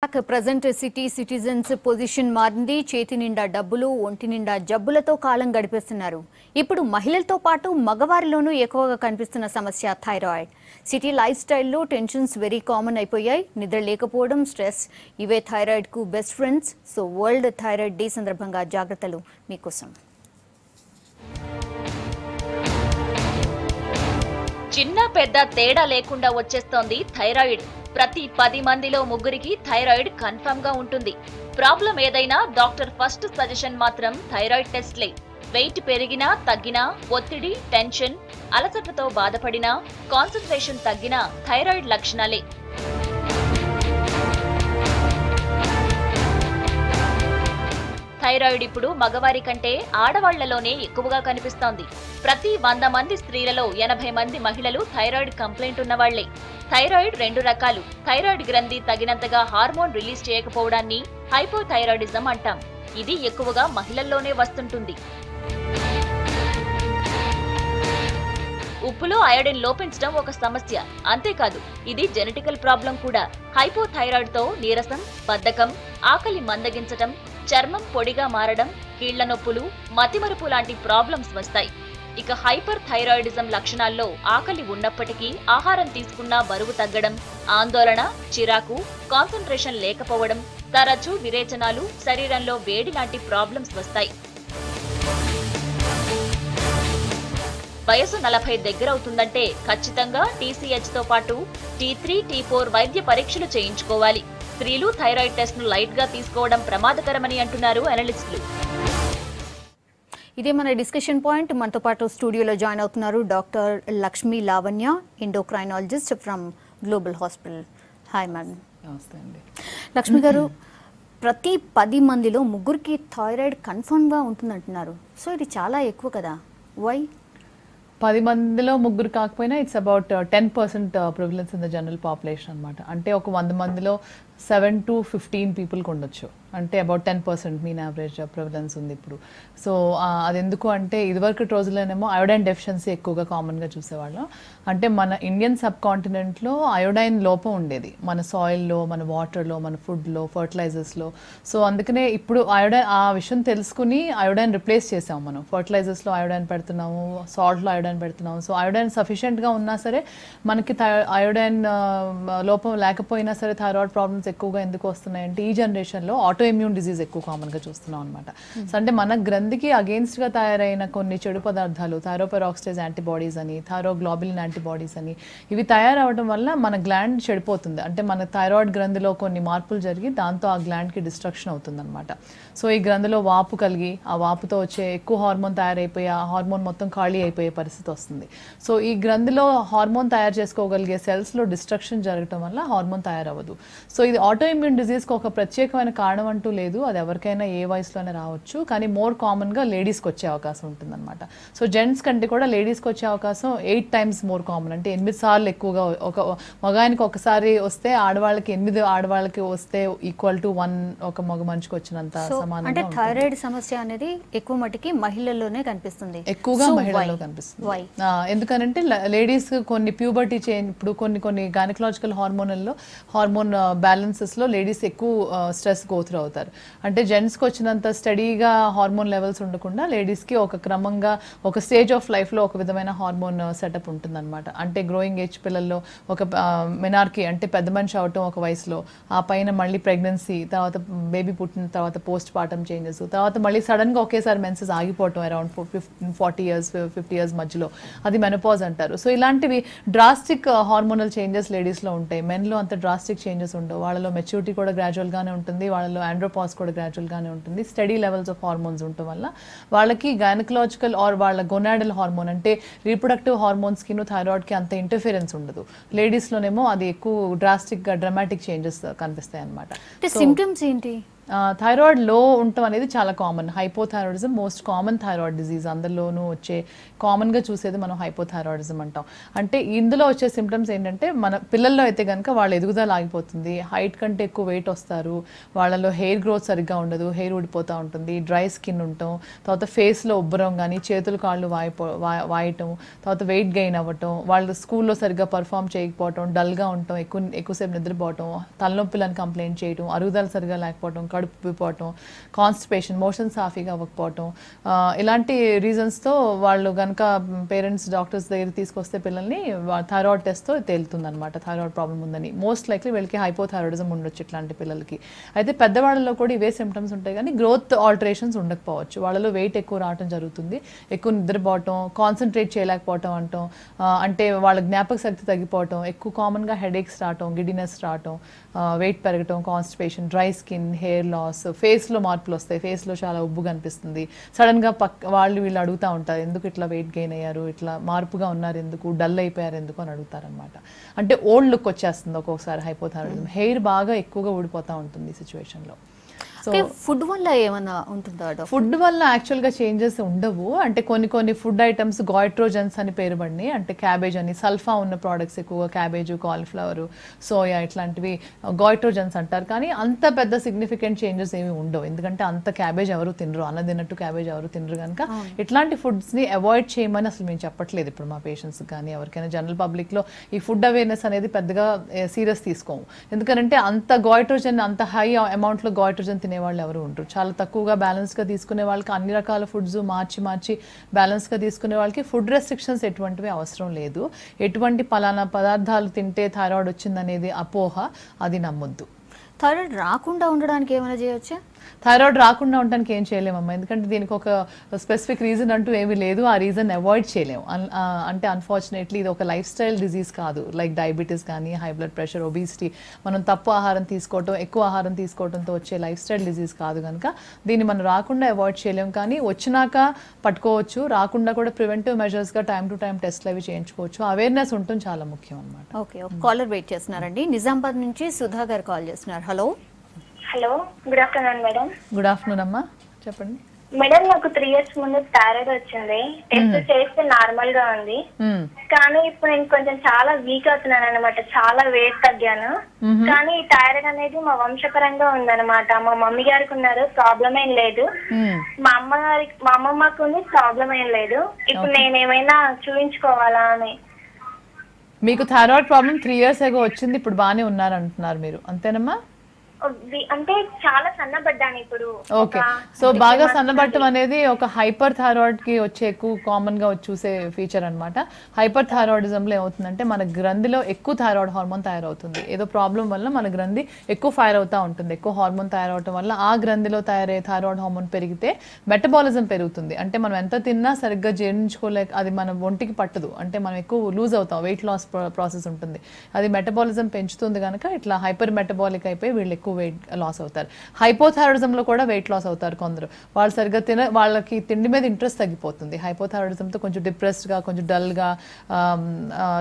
Present city citizens position మారింది. చేతి నిండా డబ్బులు, ఒంటి నిండా జబ్బులతో కాలం గడిపేస్తున్నారు. ఇప్పుడు మహిళలతో పాటు మగవారిలోనూ ఎక్కువగా కనిపిస్తున్న సమస్య థైరాయిడ్. సిటీ లైఫ్ స్టైల్లో టెన్షన్స్ వెరీ కామన్ అయిపోయాయి. నిద్ర లేకపోవడం, స్ట్రెస్ ఇవే థైరాయిడ్ కు best friends. So world thyroid day సందర్భంగా జాగ్రత్తలు మీకోసం. చిన్న పెద్ద తేడా లేకుండా వచ్చేస్తోంది థైరాయిడ్. ప్రతి 10 మందిలో ముగ్గురికి థైరాయిడ్ కన్ఫర్మ్ గా ఉంటుంది. ప్రాబ్లం ఏదైనా డాక్టర్ ఫస్ట్ సజెషన్ మాత్రం థైరాయిడ్ టెస్ట్లే. వెయిట్ పెరిగినా తగ్గినా, ఒత్తిడి, టెన్షన్, అలసటతో బాధపడినా, కాన్సంట్రేషన్ తగ్గినా థైరాయిడ్ లక్షణాలే. థైరాయిడ్ ఇప్పుడు మగవారి కంటే ఆడవాళ్లలోనే ఎక్కువగా కనిపిస్తోంది. ప్రతి 100 మంది స్త్రీలలో 80 మంది మహిళలు థైరాయిడ్ కంప్లైంట్ ఉన్నవాళ్లే. థైరాయిడ్ 2 రకాలు. థైరాయిడ్ గ్రంథి తగినంతగా హార్మోన్ రిలీజ్ చేయకపోవడాన్ని హైపోథైరాయిడిజం అంటాం. ఇది ఎక్కువగా మహిళల్లోనే వస్తుంటుంది. ఉప్పులో అయోడిన్ లోపించడం ఒక సమస్య. అంతేకాదు, ఇది జెనెటికల్ ప్రాబ్లం కూడా. హైపోథైరాయిడ్ తో నీరసం, బద్ధకం, ఆకలి మందగించటం, చర్మం పొడిగా మారడం, కీళ్ల నొప్పులు, మతిమరుపు లాంటి ప్రాబ్లమ్స్ వస్తాయి. ఇక హైపర్ థైరాయిడిజం లక్షణాల్లో ఆకలి ఉన్నప్పటికీ ఆహారం తీసుకున్నా బరువు తగ్గడం, ఆందోళన, చిరాకు, కాన్సంట్రేషన్ లేకపోవడం, తరచూ విరేచనాలు, శరీరంలో వేడి లాంటి ప్రాబ్లమ్స్ వస్తాయి. వయసు 40 దగ్గరవుతుందంటే ఖచ్చితంగా TCH తో పాటు T3, T4 వైద్య పరీక్షలు చేయించుకోవాలి. స్త్రీలు థైరాయిడ్ టెస్ట్ ను లైట్ గా తీసుకోవడం ప్రమాదకరమని అంటున్నారు అనలిస్టులు. ఇదే మన డిస్కషన్ పాయింట్. మనతో పాటు స్టూడియోలో జాయిన్ అవుతున్నారు doctor Lakshmi Lavanya, endocrinologist from global hospital. Hi madam. నమస్తే అండి. లక్ష్మి గారు, ప్రతి 10 మందిలో ముగ్గురికి థైరాయిడ్ కన్ఫర్మ్గా ఉంటుందంటున్నారు. సో ఇది చాలా ఎక్కువ కదా, వై? 10 మందిలో ముగ్గురు కాకపోయినా it's about 10% prevalence in the general population అనమాట. అంటే ఒక 100 మందిలో 7 to 15 పీపుల్కి ఉండొచ్చు. అంటే అబౌట్ 10% మీన్ యావరేజ్ ప్రివిలెన్స్ ఉంది ఇప్పుడు. సో అది ఎందుకు అంటే ఇదివరకు రోజుల్లోనేమో అయోడైన్ డెఫిషియన్సీ ఎక్కువగా కామన్గా చూసేవాళ్ళం. అంటే మన ఇండియన్ సబ్ కాంటినెంట్లో అయోడైన్ లోపం ఉండేది, మన సాయిల్లో, మన వాటర్లో, మన ఫుడ్లో, ఫర్టిలైజర్స్లో. సో అందుకనే ఇప్పుడు అయోడైన్, ఆ విషయం తెలుసుకుని అయోడైన్ రిప్లేస్ చేసాము మనం. ఫర్టిలైజర్స్లో అయోడైన్ పెడుతున్నాము, సాల్ట్లో అయోడైన్ పెడుతున్నాము. సో అయోడైన్ సఫిషియెంట్గా ఉన్నా సరే మనకి అయోడైన్ లోపం లేకపోయినా సరే థైరాయిడ్ ప్రాబ్లమ్స్ ఎక్కువగా ఎందుకు వస్తున్నాయంటే ఈ జనరేషన్లో ఆటో ఇమ్యూన్ డిజీజ్ ఎక్కువ కామన్గా చూస్తున్నాం అనమాట. సో అంటే మన గ్రంథికి అగేన్స్ట్గా తయారైన కొన్ని చెడు పదార్థాలు, థైరోపెరాక్సిడేజ్ యాంటీబాడీస్ అని, థైరోగ్లోబులిన్ యాంటీబాడీస్ అని, ఇవి తయారవడం వల్ల మన గ్లాండ్ చెడిపోతుంది. అంటే మన థైరాయిడ్ గ్రంథిలో కొన్ని మార్పులు జరిగి దాంతో ఆ గ్లాండ్కి డిస్ట్రక్షన్ అవుతుంది అనమాట. సో ఈ గ్రంథిలో వాపు కలిగి ఆ వాపుతో వచ్చే ఎక్కువ హార్మోన్ తయారైపోయి ఆ హార్మోన్ మొత్తం ఖాళీ అయిపోయే పరిస్థితి వస్తుంది. సో ఈ గ్రంథిలో హార్మోన్ తయారు చేసుకోగలిగే సెల్స్లో డిస్ట్రక్షన్ జరగడం వల్ల హార్మోన్ తయారవ్వదు. సో ఇది ఆటో ఇమ్యూన్ డిజీజ్కి ఒక ప్రత్యేకమైన కారణం అంటూ లేదు. అది ఎవరికైనా ఏ వయసులోనే రావచ్చు. కానీ మోర్ కామన్గా లేడీస్కి వచ్చే అవకాశం ఉంటుందన్నమాట. సో జెంట్స్ కంటే కూడా లేడీస్కి వచ్చే అవకాశం 8 times మోర్ కామన్. అంటే 8 సార్లు ఎక్కువగా. ఒక మగానికి ఒకసారి వస్తే ఆడవాళ్ళకి 8 ఆడవాళ్ళకి వస్తే ఈక్వల్ టు 1 ఒక మగ మనిషికి వచ్చినంత సమానంగా. అంటే థైరాయిడ్ సమస్య అనేది ఎక్కువ మటుకి మహిళల్లోనే కనిపిస్తుంది, ఎక్కువగా మహిళల్లో కనిపిస్తుంది. ఎందుకనంటే లేడీస్ కొన్ని ప్యూబర్టీ చేంజ్, ఇప్పుడు కొన్ని గైనకలాజికల్ హార్మోన్ బ్యాలెన్సెస్లో లేడీస్ ఎక్కువ స్ట్రెస్ గోత్రు అవుతారు. అంటే జెంట్స్కి వచ్చినంత స్టడీగా హార్మోన్ లెవెల్స్ ఉండకుండా లేడీస్కి ఒక క్రమంగా ఒక స్టేజ్ ఆఫ్ లైఫ్లో ఒక విధమైన హార్మోన్ సెటప్ ఉంటుందన్నమాట. అంటే గ్రోయింగ్ ఏజ్ పిల్లల్లో ఒక మెనార్కీ, అంటే పెద్ద మనిషి అవటం ఒక వయసులో, ఆ పైన మళ్ళీ ప్రెగ్నెన్సీ, తర్వాత బేబీ పుట్టిన తర్వాత పోస్ట్ పార్టమ్ చేంజెస్, తర్వాత మళ్ళీ సడన్గా ఒకేసారి మెన్సెస్ ఆగిపోవటం అరౌండ్ 40 years 50 years మధ్యలో, అది మెనోపాజ్ అంటారు. సో ఇలాంటివి డ్రాస్టిక్ హార్మోనల్ చేంజెస్ లేడీస్లో ఉంటాయి. మెన్లో అంత డ్రాస్టిక్ చేంజెస్ ఉండవు. వాళ్ళలో మెచ్యూరిటీ కూడా గ్రాడ్యువల్గానే ఉంటుంది, వాళ్ళలో ఆండ్రోపాస్ కూడా గ్రాడ్యువల్గానే ఉంటుంది. స్టడీ లెవెల్స్ ఆఫ్ హార్మోన్స్ ఉండటం వల్ల వాళ్ళకి గైనకలాజికల్ ఆర్ వాళ్ళ గొనాడల్ హార్మోన్ అంటే రీప్రొడక్టివ్ హార్మోన్స్కి థైరాయిడ్కి అంత ఇంటర్ఫిరెన్స్ ఉండదు. లేడీస్లోనేమో అది ఎక్కువ డ్రాస్టిక్గా డ్రామాటిక్ చేంజెస్ కనిపిస్తాయి అనమాట. సిమ్టమ్స్ ఏంటి? థైరాయిడ్ లో ఉండటం అనేది చాలా common. Hypothyroidism most common thyroid disease, అందరిలోనూ వచ్చే కామన్గా చూసేది మనం హైపోథైరాయిడిజం అంటాం. అంటే ఇందులో వచ్చే సిమ్టమ్స్ ఏంటంటే మన పిల్లల్లో అయితే కనుక వాళ్ళ ఎదుగుదల ఆగిపోతుంది, హైట్ కంటే ఎక్కువ వెయిట్ వస్తారు, వాళ్ళలో హెయిర్ గ్రోత్ సరిగ్గా ఉండదు, హెయిర్ ఊడిపోతూ ఉంటుంది, డ్రై స్కిన్ ఉండటం, తర్వాత ఫేస్లో ఉబ్బరం కానీ చేతులు కాళ్ళు వాయటం, తర్వాత వెయిట్ గెయిన్ అవ్వటం, వాళ్ళు స్కూల్లో సరిగ్గా పర్ఫామ్ చేయకపోవటం, డల్గా ఉండటం, ఎక్కువసేపు నిద్రపోవటం, తలనొప్పులని కంప్లైంట్ చేయటం, అరుగుదల సరిగ్గా లేకపోవటం, కడుపు ఉబ్బిపోవటం, కాన్స్టిపేషన్, మోషన్ సాఫీగా అవ్వకపోవటం, ఇలాంటి రీజన్స్తో వాళ్ళు కనుక పేరెంట్స్ డాక్టర్స్ దగ్గర తీసుకొస్తే పిల్లల్ని థైరాయిడ్ టెస్ట్తో తేలుతుందన్నమాట థైరాయిడ్ ప్రాబ్లం ఉందని. మోస్ట్ లైక్లీ వీళ్ళకి హైపోథైరాయిడిజం ఉండొచ్చు ఇట్లాంటి పిల్లలకి. అయితే పెద్దవాళ్ళలో కూడా ఇవే సిమ్టమ్స్ ఉంటాయి కానీ గ్రోత్ ఆల్టరేషన్స్ ఉండకపోవచ్చు. వాళ్ళలో వెయిట్ ఎక్కువ రావడం జరుగుతుంది, ఎక్కువ నిద్రపోవటం, కాన్సన్ట్రేట్ చేయలేకపోవటం అంటాం, అంటే వాళ్ళ జ్ఞాపక శక్తి తగ్గిపోవటం, ఎక్కువ కామన్గా హెడేక్స్ రావటం, గిడినెస్ రావటం, వెయిట్ పెరగటం, constipation, dry skin, hair loss, ఫేస్లో మార్పులు వస్తాయి, ఫేస్లో చాలా ఉబ్బు కనిపిస్తుంది, సడన్గా వీళ్ళు అడుగుతూ ఉంటారు ఎందుకు ఇట్లా వెయిట్ గెయిన్ అయ్యారు, ఇట్లా మార్పుగా ఉన్నారు ఎందుకు, డల్ అయిపోయారు ఎందుకు అని అడుగుతారనమాట. అంటే ఓల్డ్ లుక్ వచ్చేస్తుంది ఒక్కొక్కసారి హైపోథైరాయిడిజం, హెయిర్ బాగా ఎక్కువగా ఊడిపోతూ ఉంటుంది ఈ సిచ్యువేషన్లో. సో ఫుడ్ వల్ల ఏమైనా ఉంటుందా? ఫుడ్ వల్ల యాక్చువల్గా చేంజెస్ ఉండవు. అంటే కొన్ని ఫుడ్ ఐటమ్స్ గాయిట్రోజన్స్ అని పేరు పడినాయి, అంటే క్యాబేజ్ అని సల్ఫా ఉన్న ప్రోడక్ట్స్ ఎక్కువగా క్యాబేజ్, కాలీఫ్లవర్, సోయా ఇట్లాంటివి గాయిట్రోజన్స్ అంటారు. కానీ అంత పెద్ద సిగ్నిఫికెంట్ చేంజెస్ ఏమి ఉండవు, ఎందుకంటే అంత క్యాబేజ్ ఎవరు తినరు, అన్న తిన్నట్టు క్యాబేజ్ ఎవరు తినరు కనుక ఇట్లాంటి ఫుడ్స్ని అవాయిడ్ చేయమని అసలు మేము చెప్పట్లేదు ఇప్పుడు మా పేషెంట్స్ కానీ ఎవరికైనా. జనరల్ పబ్లిక్లో ఈ ఫుడ్ అవేర్నెస్ అనేది పెద్దగా సీరియస్ తీసుకోము, ఎందుకంటే అంత గాయిట్రోజన్, అంత హై అమౌంట్లో గాయిట్రోజన్ తినేవాళ్ళు ఎవరు ఉంటారు. చాలా తక్కువగా బ్యాలెన్స్గా తీసుకునే వాళ్ళకి అన్ని రకాల ఫుడ్స్ మార్చి బ్యాలెన్స్గా తీసుకునే వాళ్ళకి ఫుడ్ రెస్ట్రిక్షన్స్ ఎటువంటివి అవసరం లేదు. ఎటువంటి పలానా పదార్థాలు తింటే థైరాయిడ్ వచ్చిందనేది అపోహ, అది నమ్మొద్దు. థైరాయిడ్ రాకుండా ఉండడానికి ఏమైనా చేయొచ్చా? థైరాయిడ్ రాకుండా ఉండడానికి ఏం చేయలేమమ్మా, ఎందుకంటే దీనికి ఒక స్పెసిఫిక్ రీజన్ అంటూ ఏమీ లేదు, ఆ రీజన్ అవాయిడ్ చేయలేము. అంటే అన్ఫార్చునేట్లీ ఇది ఒక లైఫ్ స్టైల్ డిజీజ్ కాదు, లైక్ డయాబెటీస్ కానీ హై బ్లడ్ ప్రెషర్, ఒబిసిటీ, మనం తప్పు ఆహారం తీసుకోవటం, ఎక్కువ ఆహారం తీసుకోవడంతో వచ్చే లైఫ్ స్టైల్ డిజీజ్ కాదు కనుక దీన్ని మనం రాకుండా అవాయిడ్ చేయలేము. కానీ వచ్చినాక పట్టుకోవచ్చు, రాకుండా కూడా ప్రివెంటివ్ మెజర్స్గా టైం టు టైం టెస్ట్లు అవి చేయించుకోవచ్చు. అవేర్నెస్ ఉండటం చాలా ముఖ్యం అనమాట. ఓకే, ఒక కాలర్ వెయిట్ చేస్తున్నారండి, నిజామాబాద్ నుంచి సుధా గారు కాల్ చేస్తున్నారు. Hello. Hello, good afternoon madam. Good afternoon అమ్మా, చెప్పండి మేడం. నాకు 3 years ముందు థైరాయిడ్ వచ్చింది, టెస్ట్ చేస్తే నార్మల్ గా ఉంది, కానీ ఇప్పుడు నేను కొంచెం చాలా వీక్ అవుతున్నాను అనమాట, చాలా వెయిట్ తగ్గాను. కానీ ఈ థైరాయిడ్ అనేది మా వంశపరంగా ఉందన్నమాట. మా మమ్మీ గారికి ఉన్నారు, ప్రాబ్లం ఏం లేదు. మా అమ్మమ్మకు ఉంది, ప్రాబ్లం ఏం లేదు. ఇప్పుడు నేను ఏమైనా చూపించుకోవాలా అని. మీకు థైరాయిడ్ ప్రాబ్లం 3 years ago వచ్చింది, ఇప్పుడు బాగానే ఉన్నారంటున్నారు మీరు, అంతేనమ్మా? అంటే చాలా సన్నబడ్డాను ఇప్పుడు. ఓకే, సో బాగా సన్నబట్టం అనేది ఒక హైపర్ థైరాయిడ్ కి వచ్చే ఎక్కువ కామన్ గా చూసే ఫీచర్ అనమాట. హైపర్ థైరాయిడిజంలో ఏమవుతుందంటే మన గ్రంథిలో ఎక్కువ థైరాయిడ్ హార్మోన్ తయారవుతుంది, ఏదో ప్రాబ్లం వల్ల మన గ్రంథి ఎక్కువ ఫైర్ అవుతూ ఉంటుంది. ఎక్కువ హార్మోన్ తయారవటం వల్ల ఆ గ్రంథిలో తయారయ్యే థైరాయిడ్ హార్మోన్ పెరిగితే మెటబాలిజం పెరుగుతుంది. అంటే మనం ఎంత తిన్నా సరిగ్గా జీర్ణించుకోలేక అది మన ఒంటికి పట్టదు, అంటే మనం ఎక్కువ లూజ్ అవుతాం, వెయిట్ లాస్ ప్రాసెస్ ఉంటుంది, అది మెటబాలిజం పెంచుతుంది కనుక ఇట్లా హైపర్ మెటబాలిక్ అయిపోయి వీళ్ళు ఎక్కువ వెయిట్ లాస్ అవుతారు. హైపోథైరాయిడిజంలో కూడా వెయిట్ లాస్ అవుతారు కొందరు, వాళ్ళు సరిగ్గా వాళ్ళకి తిండి మీద ఇంట్రెస్ట్ తగ్గిపోతుంది. హైపోథైరాయిడిజంతో కొంచెం డిప్రెస్డ్గా, కొంచెం డల్గా,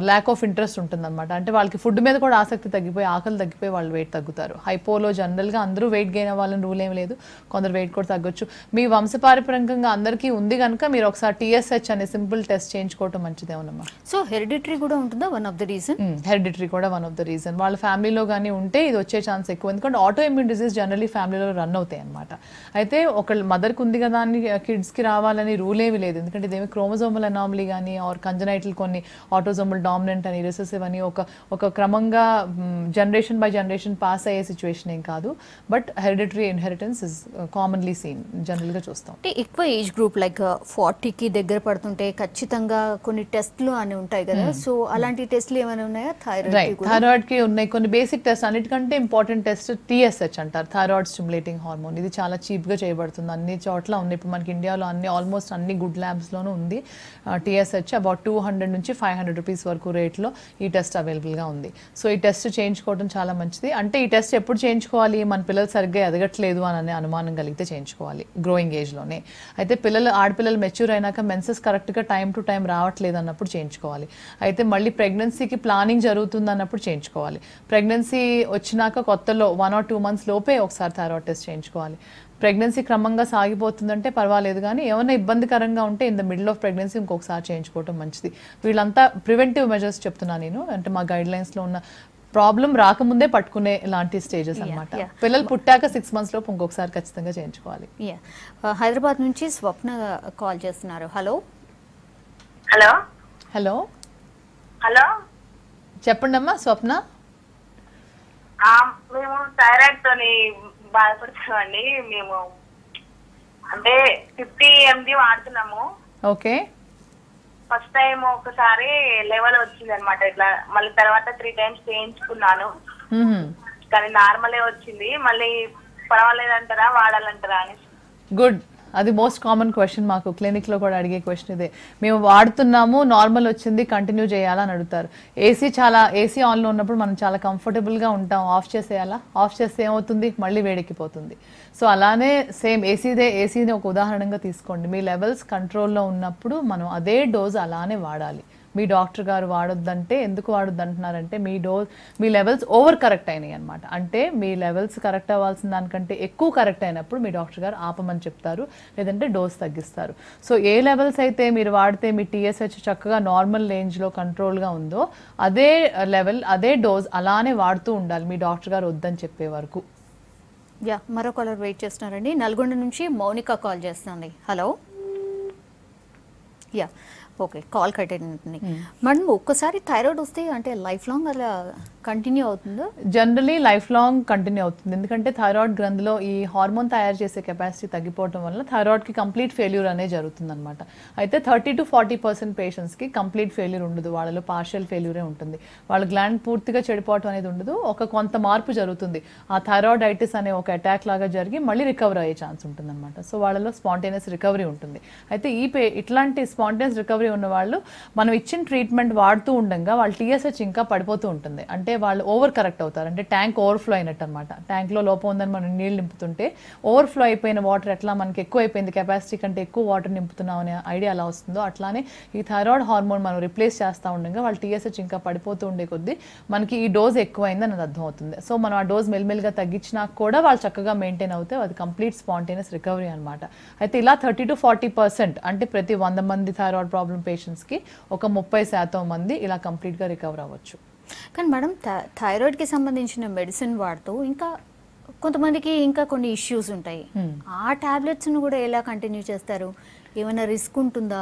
ల్యాక్ ఆఫ్ ఇంట్రెస్ట్ ఉంటుందన్నమాట. అంటే వాళ్ళకి ఫుడ్ మీద కూడా ఆసక్తి తగ్గిపోయి, ఆకలి తగ్గిపోయి వాళ్ళు వెయిట్ తగ్గుతారు. హైపోలో జనరల్గా అందరూ వెయిట్ గెయిన్ అవ్వాలని రూల్ ఏం లేదు, కొందరు వెయిట్ కూడా తగ్గొచ్చు. మీ వంశపారంపర్యంగా అందరికీ ఉంది కనుక మీరు ఒకసారి TSH అనే సింపుల్ టెస్ట్ చేయించుకోవటం మంచిదేమన్నమాట. సో హెరిడిటరీ కూడా ఉంటుందా one of the reason? Hereditary కూడా వన్ ఆఫ్ ద రీజన్. వాళ్ళ ఫ్యామిలీలో కానీ ఉంటే ఇది వచ్చే ఛాన్స్ ఎక్కువ, ఎందుకంటే ఆటో ఇమ్యూన్ డిజీజ్ జనరలీ ఫ్యామిలీలో రన్ అవుతాయి అనమాట. అయితే ఒకళ్ళు మదర్కి ఉంది కదా అని కిడ్స్కి రావాలని రూల్ ఏమీ లేదు, ఎందుకంటే ఇదేమి క్రోమోజోమల్ అనామలీ కానీ ఆర్ కంజనైటల్ కొన్ని ఆటోజోమల్ డామినెంట్ అని, రిసెసివ్ అని ఒక క్రమంగా జనరేషన్ బై జనరేషన్ పాస్ అయ్యే సిచ్యువేషన్ ఏం కాదు. But hereditary inheritance is commonly seen, జనరల్గా చూస్తాం. అంటే ఎక్కువ ఏజ్ గ్రూప్ లైక్ 40కి దగ్గర పడుతుంటే ఖచ్చితంగా కొన్ని టెస్ట్లు అని ఉంటాయి కదా, సో అలాంటి టెస్ట్లు ఏమైనా ఉన్నాయా థైరాయిడ్కి? ఉన్నాయి కొన్ని బేసిక్ టెస్ట్. అన్నిటికంటే ఇంపార్టెంట్ టెస్ట్ TSH అంటారు, థైరాయిడ్ స్టిమ్యులేటింగ్ హార్మోన్. ఇది చాలా చీప్గా చేయబడుతుంది, అన్ని చోట్ల ఉంది. ఇప్పుడు మనకి ఇండియాలో ఆల్మోస్ట్ అన్ని గుడ్ ల్యాబ్స్లోనూ ఉంది TSH. అబౌట్ 200 నుంచి 500 రూపీస్ వరకు రేట్లో ఈ టెస్ట్ అవైలబుల్గా ఉంది. సో ఈ టెస్ట్ చేయించుకోవడం చాలా మంచిది. అంటే ఈ టెస్ట్ ఎప్పుడు చేయించుకోవాలి? మన పిల్లలు సరిగ్గా ఎదగట్లేదు అని అనుమానం కలిగితే చేయించుకోవాలి, గ్రోయింగ్ ఏజ్లోనే. అయితే ఆడపిల్లలు మెచ్యూర్ అయినాక మెన్సెస్ కరెక్ట్గా టైం టు టైం రావట్లేదు అన్నప్పుడు చేయించుకోవాలి. అయితే మళ్ళీ ప్రెగ్నెన్సీకి ప్లానింగ్ జరుగుతుంది అన్నప్పుడు చేయించుకోవాలి. ప్రెగ్నెన్సీ వచ్చినాక కొత్తలో 1 or 2 months లోపే ఒకసారి థైరాయిడ్ టెస్ట్ చేయించుకోవాలి. ప్రెగ్నెన్సీ క్రమంగా సాగిపోతుందంటే పర్వాలేదు, కానీ ఏమైనా ఇబ్బందికరంగా ఉంటే in the middle of pregnancy ఇంకొకసారి చేయించుకోవడం మంచిది. వీళ్ళంతా ప్రివెంటివ్ మెజర్స్ చెప్తున్నాను నేను, అంటే మా గైడ్ లైన్స్లో ఉన్న ప్రాబ్లం రాకముందే పట్టుకునే లాంటి స్టేజెస్ అన్నమాట. పిల్లలు పుట్టాక 6 months లోపు ఇంకొకసారి ఖచ్చితంగా చేయించుకోవాలి. హైదరాబాద్ నుంచి స్వప్న కాల్ చేస్తున్నారు. హలో హలో హలో హలో చెప్పండి అమ్మా స్వప్న. మేము థైరాయిడ్ తోని బాధపడుతున్నామండి. మేము అంటే 50 mg వాడుతున్నాము. ఓకే. ఫస్ట్ టైం ఒకసారి లెవెల్ వచ్చింది అనమాట, ఇట్లా మళ్ళీ తర్వాత 3 times చేయించుకున్నాను, కానీ నార్మలే వచ్చింది. మళ్ళీ పర్వాలేదంటారా వాడాలంటారా అని. గుడ్, అది మోస్ట్ కామన్ క్వశ్చన్ మాకు క్లినిక్లో కూడా అడిగే క్వశ్చన్ ఇదే. మేము వాడుతున్నాము, నార్మల్ వచ్చింది, కంటిన్యూ చేయాలని అడుగుతారు. ఏసీ ఆన్లో ఉన్నప్పుడు మనం చాలా కంఫర్టబుల్గా ఉంటాం, ఆఫ్ చేసేయాలా? ఆఫ్ చేస్తే ఏమవుతుంది? మళ్ళీ వేడెక్కిపోతుంది. సో అలానే సేమ్ ఏసీని ఒక ఉదాహరణగా తీసుకోండి. మీ లెవెల్స్ కంట్రోల్లో ఉన్నప్పుడు మనం అదే డోస్ అలానే వాడాలి. మీ డాక్టర్ గారు వాడొద్దంటే ఎందుకు వాడొద్దు అంటున్నారంటే మీ లెవెల్స్ ఓవర్ కరెక్ట్ అయినాయి అనమాట. అంటే మీ లెవెల్స్ కరెక్ట్ అవ్వాల్సిన దానికంటే ఎక్కువ కరెక్ట్ అయినప్పుడు మీ డాక్టర్ గారు ఆపమని చెప్తారు, లేదంటే డోస్ తగ్గిస్తారు. సో ఏ లెవెల్స్ అయితే మీరు వాడితే మీ TSH చక్కగా నార్మల్ రేంజ్లో కంట్రోల్గా ఉందో అదే లెవెల్ అదే డోస్ అలానే వాడుతూ ఉండాలి మీ డాక్టర్ గారు వద్దని చెప్పే వరకు. మరో కాలర్ వెయిట్ చేస్తున్నారండి. నల్గొండ నుంచి మౌనిక కాల్ చేస్తుంది. హలో. ఓకే, కాల్ కట్ అయింది. మేడం, ఒక్కసారి థైరాయిడ్ వస్తే అంటే లైఫ్ లాంగ్ అలా కంటిన్యూ అవుతుందో? జనరలీ లైఫ్ లాంగ్ కంటిన్యూ అవుతుంది, ఎందుకంటే థైరాయిడ్ గ్రంథిలో ఈ హార్మోన్ తయారు చేసే కెపాసిటీ తగ్గిపోవడం వల్ల థైరాయిడ్కి కంప్లీట్ ఫెయిల్యూర్ అనేది జరుగుతుంది అనమాట. అయితే 30 to 40% పేషెంట్స్కి కంప్లీట్ ఫెయిల్యూర్ ఉండదు, వాళ్ళలో పార్షియల్ ఫెయిల్యూరే ఉంటుంది. వాళ్ళ గ్లాండ్ పూర్తిగా చెడిపోవడం అనేది ఉండదు, కొంత మార్పు జరుగుతుంది. ఆ థైరాయిడైటిస్ అనే ఒక అటాక్ లాగా జరిగి మళ్ళీ రికవర్ అయ్యే ఛాన్స్ ఉంటుంది అనమాట. సో వాళ్ళలో స్పాంటేనియస్ రికవరీ ఉంటుంది. అయితే ఇట్లాంటి స్పాంటేనియస్ రికవరీ ఉన్న వాళ్ళు మనం ఇచ్చిన ట్రీట్మెంట్ వాడుతూ ఉండగా వాళ్ళ TSH ఇంకా పడిపోతూ ఉంటుంది. అంటే వాళ్ళు ఓవర్ కరెక్ట్ అవుతారు, అంటే ట్యాంక్ ఓవర్ఫ్లో అయినట్టు అనమాట. ట్యాంక్లో లోపం ఉందని మనం నీళ్ళు నింపుతుంటే ఓవర్ఫ్లో అయిపోయిన వాటర్ ఎట్లా మనకి ఎక్కువ అయిపోయింది, కెపాసిటీ కంటే ఎక్కువ వాటర్ నింపుతున్నాం అనే ఐడియా ఎలా వస్తుందో అట్లానే ఈ థైరాయిడ్ హార్మోన్ మనం రిప్లేస్ చేస్తూ ఉండగా వాళ్ళ TSH ఇంకా పడిపోతూ ఉండే కొద్దీ మనకి ఈ డోస్ ఎక్కువైందని అది అర్థం అవుతుంది. సో మనం ఆ డోస్ మెల్లిమెల్లిగా తగ్గించినా కూడా వాళ్ళు చక్కగా మెయింటైన్ అవుతే అది కంప్లీట్ స్పాంటేనియస్ రికవరీ అనమాట. అయితే ఇలా 30 to 40% అంటే ప్రతి 100 మంది థైరాయిడ్ ప్రాబ్లం పేషెంట్స్కి ఒక 30% మంది ఇలా కంప్లీట్గా రికవర్ అవ్వచ్చు. కానీ మేడం, థైరాయిడ్కి సంబంధించిన మెడిసిన్ వాడుతూ ఇంకా కొంతమందికి ఇంకా కొన్ని ఇష్యూస్ ఉంటాయి, ఆ టాబ్లెట్స్ను కూడా ఎలా కంటిన్యూ చేస్తారు? ఏమైనా రిస్క్ ఉంటుందా?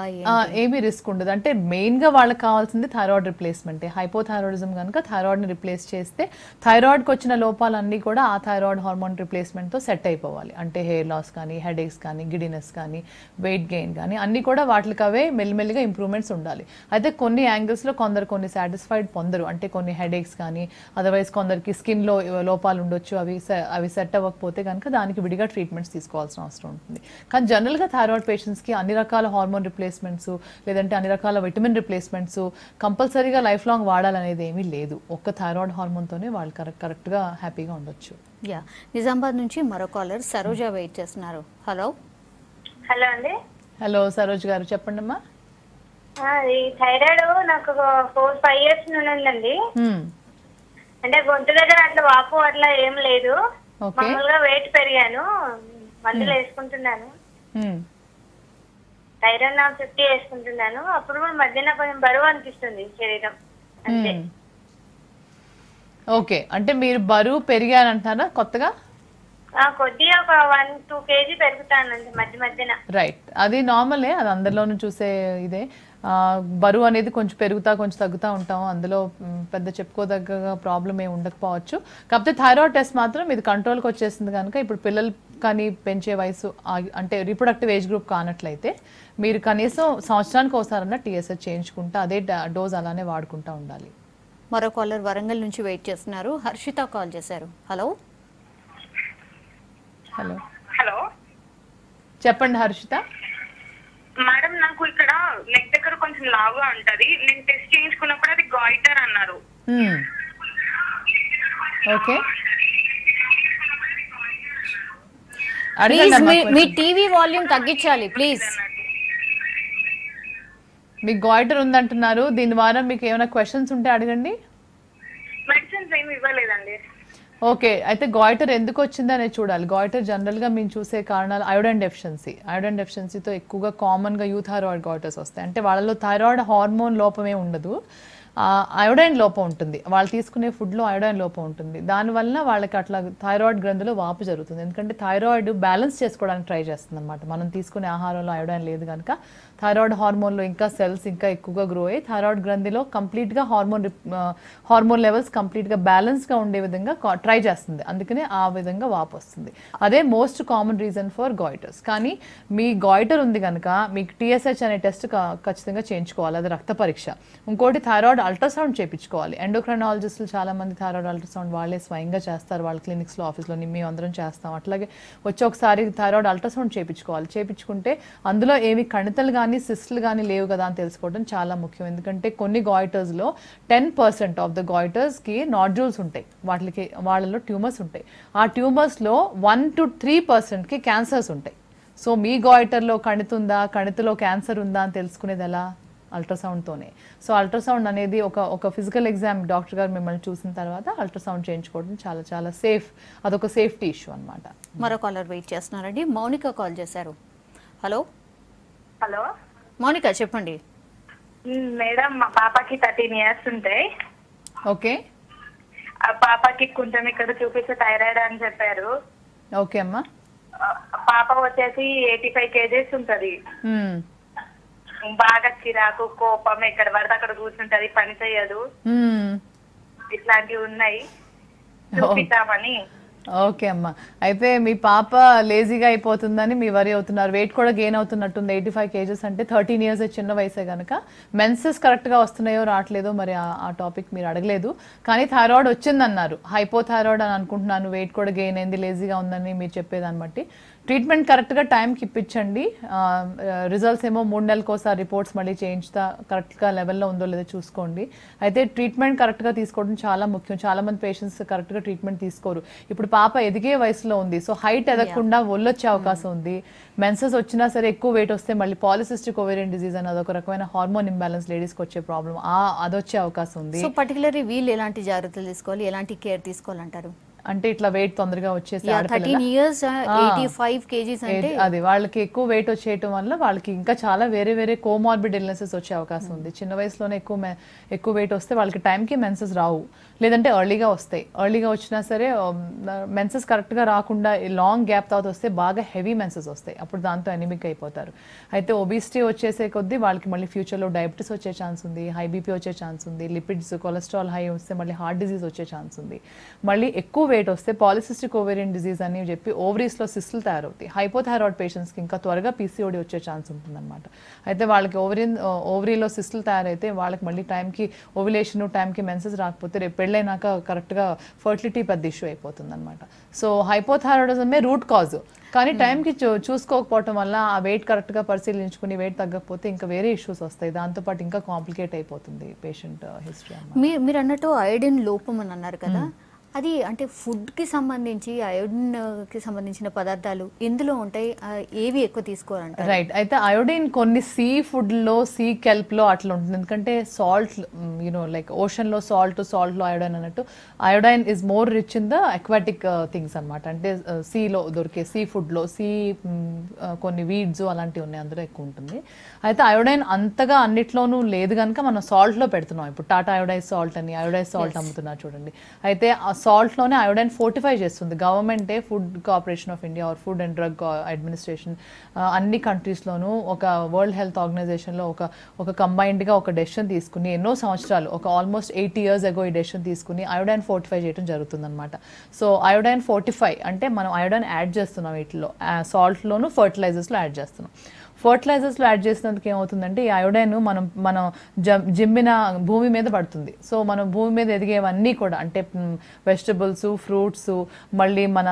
ఏమీ రిస్క్ ఉండదు. అంటే మెయిన్గా వాళ్ళకి కావాల్సింది థైరాయిడ్ రిప్లేస్మెంటే. హైపోథైరాయిడిజం కనుక థైరాయిడ్ని రిప్లేస్ చేస్తే థైరాయిడ్కి వచ్చిన లోపాలన్నీ కూడా ఆ థైరాయిడ్ హార్మోన్ రిప్లేస్మెంట్తో సెట్ అయిపోవాలి. అంటే హెయిర్ లాస్ కానీ, హెడేక్స్ కానీ, గిడినెస్ కానీ, వెయిట్ గెయిన్ కానీ అన్నీ కూడా వాటికి అవే మెల్లిమెల్లిగా ఇంప్రూవ్మెంట్స్ ఉండాలి. అయితే కొన్ని యాంగిల్స్లో కొన్ని సాటిస్ఫైడ్ పొందరు. అంటే కొన్ని హెడేక్స్ కానీ, అదర్వైజ్ కొందరికి స్కిన్లో లోపాలు ఉండొచ్చు, అవి సెట్ అవ్వకపోతే కనుక దానికి విడిగా ట్రీట్మెంట్స్ తీసుకోవాల్సిన అవసరం ఉంటుంది. కానీ జనరల్గా థైరాయిడ్ పేషెంట్స్కి అన్ని రకాల హార్మోన్ రిప్లేస్మెంట్స్ లేదంటే అన్ని రకాల విటమిన్ రిప్లేస్మెంట్స్ కంపల్సరీగా లైఫ్ లాంగ్ వాడాలనేది ఏమీ లేదు. ఒక్క థైరాయిడ్ హార్మోన్తోనే వాళ్ళు కరెక్ట్గా హ్యాపీగా ఉండొచ్చు. నిజామాబాద్ నుంచి మరో కాలర్ సరోజ వెయిట్ చేస్తున్నారు. హలో. హలో అండి. హలో సరోజ్ గారు, చెప్పండి అమ్మా. ఈ థైరాయిడ్ నాకు 4-5 years నుండి ఉందండి. అంటే గొంతు దగ్గర అట్లా వాపు అట్లా ఏం లేదు, మామూలుగా వెయిట్ పెరిగాను, మందులు వేసుకుంటున్నాను. థైరాయిడ్ 50 వేసుకుంటున్నాను. అప్పుడు కూడా మధ్యన కొంచెం బరువు అనిపిస్తుంది శరీరం అంతే. ఓకే, అంటే మీరు బరువు పెరిగారంటారా కొత్తగా? కొద్దిగా ఒక 1-2 kg పెరుగుతానండి మధ్యన. రైట్, అది నార్మలే, అది అందరిలోనూ చూసే ఇదే. బరువు అనేది కొంచెం పెరుగుతా కొంచెం తగ్గుతూ ఉంటాం, అందులో పెద్ద చెప్పుకోదగ్గ ప్రాబ్లం ఏమి ఉండకపోవచ్చు. కాకపోతే థైరాయిడ్ టెస్ట్ మాత్రం ఇది కంట్రోల్కి వచ్చేసింది కనుక ఇప్పుడు పిల్లలు కానీ పెంచే వయసు అంటే రీప్రొడక్టివ్ ఏజ్ గ్రూప్ కానట్లయితే మీరు కనీసం సంవత్సరానికి ఒకసారన్నా TSH చేయించుకుంటా అదే డోస్ అలానే వాడుకుంటూ ఉండాలి. మరో కాలర్ వరంగల్ నుంచి వెయిట్ చేస్తున్నారు. హర్షిత కాల్ చేశారు. హలో. హలో హలో చెప్పండి హర్షిత. మేడం, నాకు ఇక్కడ నెక్ దగ్గర కొంచెం లావుగా ఉంటది. నేను టెస్ట్ చేయించుకున్నప్పుడు అది గాయిటర్ అన్నారు. ఓకే, మీ టీవీ వాల్యూమ్ తగ్గించాలి ప్లీజ్. మీకు గాయిటర్ ఉందంటున్నారు, దీని ద్వారా మీకు ఏమైనా క్వశ్చన్స్ ఉంటే అడగండి. మెడిసిన్స్ ఏమి ఇవ్వలేదండి. ఓకే, అయితే గాయిటర్ ఎందుకు వచ్చింది అనేది చూడాలి. గాయిటర్ జనరల్గా మేము చూసే కారణాలు అయోడైన్ డెఫిషియన్సీతో ఎక్కువగా కామన్గా యూథైరాయిడ్ గాయిటర్స్ వస్తాయి. అంటే వాళ్ళలో థైరాయిడ్ హార్మోన్ లోపమే ఉండదు, అయోడైన్ లోపం ఉంటుంది. వాళ్ళు తీసుకునే ఫుడ్లో అయోడైన్ లోపం ఉంటుంది. దానివల్ల వాళ్ళకి అట్లా థైరాయిడ్ గ్రంథిలో వాపు జరుగుతుంది. ఎందుకంటే థైరాయిడ్ బ్యాలెన్స్ చేసుకోవడానికి ట్రై చేస్తుంది అనమాట. మనం తీసుకునే ఆహారంలో అయోడైన్ లేదు కనుక థైరాయిడ్ హార్మోన్లో ఇంకా సెల్స్ ఇంకా ఎక్కువగా గ్రో అయ్యి థైరాయిడ్ గ్రంథిలో కంప్లీట్గా హార్మోన్ లెవెల్స్ కంప్లీట్గా బ్యాలెన్స్గా ఉండే విధంగా ట్రై చేస్తుంది. అందుకనే ఆ విధంగా వాపు వస్తుంది. అదే most common reason for goitres. కానీ మీ గాయిటర్ ఉంది కనుక మీకు TSH అనే టెస్ట్ ఖచ్చితంగా చేయించుకోవాలి, అది రక్త పరీక్ష. ఇంకోటి థైరాయిడ్ అల్ట్రాసౌండ్ చేయించుకోవాలి. ఎండోక్రైనాలజిస్టులు చాలా మంది థైరాయిడ్ అల్ట్రాసౌండ్ వాళ్ళే స్వయంగా చేస్తారు, వాళ్ళ క్లినిక్స్లో ఆఫీస్లో మేము అందరం చేస్తాం. అట్లాగే వచ్చి ఒకసారి థైరాయిడ్ అల్ట్రాసౌండ్ చేయించుకోవాలి. చేయించుకుంటే అందులో ఏమి కణితలు కానీ సిస్టులు కానీ లేవు కదా అని తెలుసుకోవడం చాలా ముఖ్యం. ఎందుకంటే కొన్ని గాయిటర్స్లో 10% ఆఫ్ ద గాయిటర్స్కి నాడ్యూల్స్ ఉంటాయి, వాళ్ళలో ట్యూమర్స్ ఉంటాయి. ఆ ట్యూమర్స్లో 1 to 3%కి క్యాన్సర్స్ ఉంటాయి. సో మీ గాయిటర్లో కణితుందా, కణితిలో క్యాన్సర్ ఉందా అని తెలుసుకునేది ఎలా? అల్ట్రాసౌండ్తోనే. సో అల్ట్రాసౌండ్ అనేది ఒక ఫిజికల్ ఎగ్జామ్ డాక్టర్ గారు మిమ్మల్ని చూసిన తర్వాత అల్ట్రాసౌండ్ చేయించుకోవడం చాలా చాలా సేఫ్, అదొక సేఫ్టీ ఇష్యూ అనమాట. మరో కాలర్ వెయిట్ చేస్తున్నారండి. మౌనిక కాల్ చేశారు. హలో హలో మౌనిక చెప్పండి. మేడం, మా పాపకి 13 years ఉంటాయి. ఓకే, ఆ పాపకి కొంచెం ఇక్కడ చూపిస్తే థైరాయిడ్ అని చెప్పారు. ఓకే అమ్మా. పాప వచ్చేసి 85 kgs ఉంటది. బాగా చిరాకు, కోపం, ఎక్కడ పడితే అక్కడ కూర్చుంటది, పని చేయదు, ఇట్లాంటివి ఉన్నాయి, చూపిద్దామని. ఓకే అమ్మా, అయితే మీ పాప లేజీగా అయిపోతుందని మీ వరి అవుతున్నారు. వెయిట్ కూడా గెయిన్ అవుతున్నట్టుంది. 85 kgs అంటే 13 years చిన్న వయసే కనుక మెన్సెస్ కరెక్ట్గా వస్తున్నాయో రావట్లేదో మరి ఆ టాపిక్ మీరు అడగలేదు. కానీ థైరాయిడ్ వచ్చిందన్నారు, హైపోథైరాయిడ్ అని అనుకుంటున్నాను. వెయిట్ కూడా గెయిన్ అయింది, లేజీగా ఉందని మీరు చెప్పేదాన్ని బట్టి ట్రీట్మెంట్ కరెక్ట్గా టైంకి ఇప్పించండి. రిజల్ట్స్ ఏమో 3 నెలలకోసారి రిపోర్ట్స్ మళ్ళీ చేయించుతా కరెక్ట్గా లెవెల్లో ఉందో లేదో చూసుకోండి. అయితే ట్రీట్మెంట్ కరెక్ట్గా తీసుకోవడం చాలా ముఖ్యం. చాలామంది పేషెంట్స్ కరెక్ట్గా ట్రీట్మెంట్ తీసుకోరు. ఇప్పుడు పాప ఎదిగే వయసులో ఉంది, సో హైట్ ఎదగకుండా ఒళ్ళొచ్చే అవకాశం ఉంది. మెన్సెస్ వచ్చినా సరే ఎక్కువ వెయిట్ వస్తే మళ్ళీ పాలిసిస్టిక్ ఓవేరియన్ డిజీజ్ అని అదొక రకమైన హార్మోన్ ఇంబ్యాలెన్స్ లేడీస్కి వచ్చే ప్రాబ్లం, అదొచ్చే అవకాశం ఉంది. సో పర్టికులర్లీ వీళ్ళు ఎలాంటి జాగ్రత్తలు తీసుకోవాలి, ఎలాంటి కేర్ తీసుకోవాలంటారు? అంటే ఇట్లా వెయిట్ తొందరగా వచ్చేసి 13 years 85 kgs అంటే అది వాళ్ళకి ఎక్కువ వెయిట్ వచ్చేయటం వల్ల వాళ్ళకి ఇంకా చాలా వేరే కోమార్బిడ్ ఇల్నెసెస్ వచ్చే అవకాశం ఉంది. చిన్న వయసులోనే ఎక్కువ వెయిట్ వస్తే వాళ్ళకి టైంకి మెన్సెస్ రావు, లేదంటే ఎర్లీగా వస్తాయి. ఎర్లీగా వచ్చినా సరే మెన్సెస్ కరెక్ట్గా రాకుండా లాంగ్ గ్యాప్ తర్వాత వస్తే బాగా హెవీ మెన్సెస్ వస్తాయి, అప్పుడు దాంతో ఎనిమిక్ అయిపోతారు. అయితే ఒబిసిటీ వచ్చేసే కొద్దీ వాళ్ళకి మళ్ళీ ఫ్యూచర్లో డయాబెటీస్ వచ్చే ఛాన్స్ ఉంది, హై బీపీ వచ్చే ఛాన్స్ ఉంది, లిపిడ్స్ కొలెస్ట్రాల్ హై వస్తే మళ్ళీ హార్ట్ డిజీజ్ వచ్చే ఛాన్స్ ఉంది. మళ్ళీ ఎక్కువ వెయిట్ వస్తే పాలిసిస్టిక్ ఓవేరియన్ డిజీజ్ అని చెప్పి ఓవరీస్లో సిస్టులు తయారవుతాయి. హైపోథైరాయిడ్ పేషెంట్స్కి ఇంకా త్వరగా PCOD వచ్చే ఛాన్స్ ఉంటుందన్నమాట. అయితే వాళ్ళకి ఓవరీలో సిస్టులు తయారైతే వాళ్ళకి మళ్ళీ టైంకి ఓవ్యులేషన్, టైంకి మెన్సెస్ రాకపోతే రేపు పెళ్ళైనాక కరెక్ట్గా ఫర్టిలిటీ పెద్ద ఇష్యూ అయిపోతుంది అనమాట. సో హైపోథైరాయిడిజమే రూట్ కాజ్. కానీ టైంకి చూసుకోకపోవటం వల్ల ఆ వెయిట్ కరెక్ట్గా పరిశీలించుకుని వెయిట్ తగ్గకపోతే ఇంకా వేరే ఇష్యూస్ వస్తాయి, దాంతోపాటు ఇంకా కాంప్లికేట్ అయిపోతుంది పేషెంట్ హిస్టరీ. మీరు అన్నట్టు అయోడిన్ లోపం అని అన్నారు కదా, అది అంటే ఫుడ్కి సంబంధించి అయోడిన్కి సంబంధించిన పదార్థాలు ఎందులో ఉంటాయి, ఏవి ఎక్కువ తీసుకోవాలంటే? రైట్, అయితే అయోడిన్ కొన్ని సీ ఫుడ్లో, సీ కెల్ప్లో అట్లా ఉంటుంది. ఎందుకంటే సాల్ట్, లైక్ ఓషన్లో సాల్ట్లో అయోడైన్ అన్నట్టు iodine is more rich in the aquatic things అనమాట. అంటే సీలో దొరికే సీ ఫుడ్లో కొన్ని వీడ్స్ అలాంటివి ఉన్నాయి, అందులో ఎక్కువ ఉంటుంది. అయితే అయోడైన్ అంతగా అన్నిట్లోనూ లేదు కనుక మనం సాల్ట్లో పెడుతున్నాం. ఇప్పుడు టాటా అయోడైజ్ సాల్ట్ అని అయోడైజ్ సాల్ట్ అమ్ముతున్నారు చూడండి. అయితే సాల్ట్లోనే అయోడైన్ ఫోర్టిఫై చేస్తుంది గవర్నమెంటే. Food corporation of India or food and drug administration అన్ని కంట్రీస్లోనూ ఒక వరల్డ్ హెల్త్ ఆర్గనైజేషన్లో ఒక కంబైన్డ్గా ఒక డెసిషన్ తీసుకుని ఎన్నో సంవత్సరాలు, ఒక ఆల్మోస్ట్ 80 years ago ఈ డెసిషన్ తీసుకుని అయోడైన్ ఫోర్టిఫై చేయడం జరుగుతుందన్నమాట. సో అయోడైన్ ఫోర్టిఫై అంటే మనం అయోడైన్ యాడ్ చేస్తున్నాం వీటిలో, సాల్ట్లోను ఫర్టిలైజర్స్లో యాడ్ చేస్తున్నాం. ఫర్టిలైజర్స్లో యాడ్ చేసినందుకు ఏమవుతుందంటే ఈ అయోడైన్ మనం జిమ్మిన భూమి మీద పడుతుంది. సో మనం భూమి మీద ఎదిగేవన్నీ కూడా అంటే వెజిటబుల్స్, ఫ్రూట్స్, మళ్ళీ మన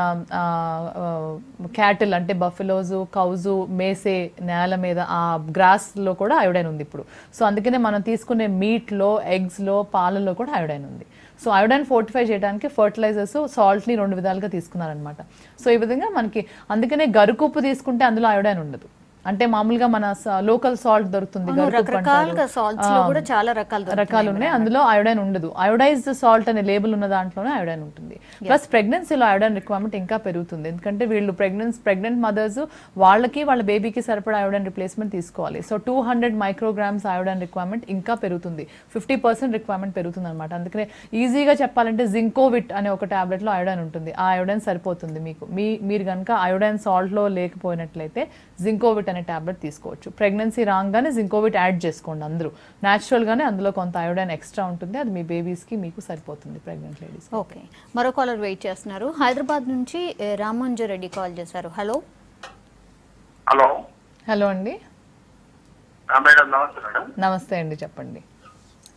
క్యాటిల్ అంటే బఫెలోస్, కౌజు మేసే నేల మీద ఆ గ్రాస్లో కూడా అయోడైన్ ఉంది ఇప్పుడు. సో అందుకనే మనం తీసుకునే మీట్లో, ఎగ్స్లో, పాలలో కూడా అయోడైన్ ఉంది. సో అయోడైన్ ఫోర్టిఫై చేయడానికి ఫర్టిలైజర్స్ సాల్ట్ని 2 విధాలుగా తీసుకున్నారనమాట. సో ఈ విధంగా మనకి అందుకనే గరుకుప్పు తీసుకుంటే అందులో అయోడైన్ ఉండదు. అంటే మామూలుగా మన లోకల్ సాల్ట్ దొరుకుతుంది, రకరకాలుగా సాల్ట్స్ లో కూడా చాలా రకాలు ఉన్నాయి, అందులో అయోడైన్ ఉండదు. అయోడైజ్డ్ సాల్ట్ అనే లేబుల్ ఉన్న దాంట్లోనే అయోడైన్ ఉంటుంది. ప్లస్ ప్రెగ్నెన్సీలో అయోడైన్ రిక్వైర్మెంట్ ఇంకా పెరుగుతుంది, ఎందుకంటే వీళ్ళు ప్రెగ్నెంట్ మదర్స్ వాళ్ళకి వాళ్ళ బేబీకి సరిపడా అయోడైన్ రిప్లేస్మెంట్ తీసుకోవాలి. సో 200 మైక్రోగ్రామ్స్ అయోడైన్ రిక్వైర్మెంట్ ఇంకా పెరుగుతుంది, 50% రిక్వైర్మెంట్ పెరుగుతుంది అనమాట. అందుకనే ఈజీగా చెప్పాలంటే జింకోవిట్ అనే ఒక టాబ్లెట్ లో అయోడైన్ ఉంటుంది, ఆ అయోడైన్ సరిపోతుంది మీకు. మీరు కనుక అయోడైన్ సాల్ట్ లో లేకపోయినట్లయితే జింకోవిట్ అనే టాబ్లెట్ తీసుకోవచ్చు. ప్రెగ్నెన్సీ రాగానే జింకోవిట్ యాడ్ చేసుకోండి అందరూ, న్యాచురల్ గానే అందులో కొంత అయోడైన్ ఎక్స్ట్రా ఉంటుంది, అది మీ బేబీస్ కి మీకు సరిపోతుంది ప్రెగ్నెంట్ లేడీస్. ఓకే, మరో కాలర్ వెయిట్ చేస్తున్నారు. హైదరాబాద్ నుంచి రామంజరెడ్డి కాల్ చేశారు. హలో హలో హలో అండి. మేడం నమస్తే మేడం. నమస్తే అండి, చెప్పండి.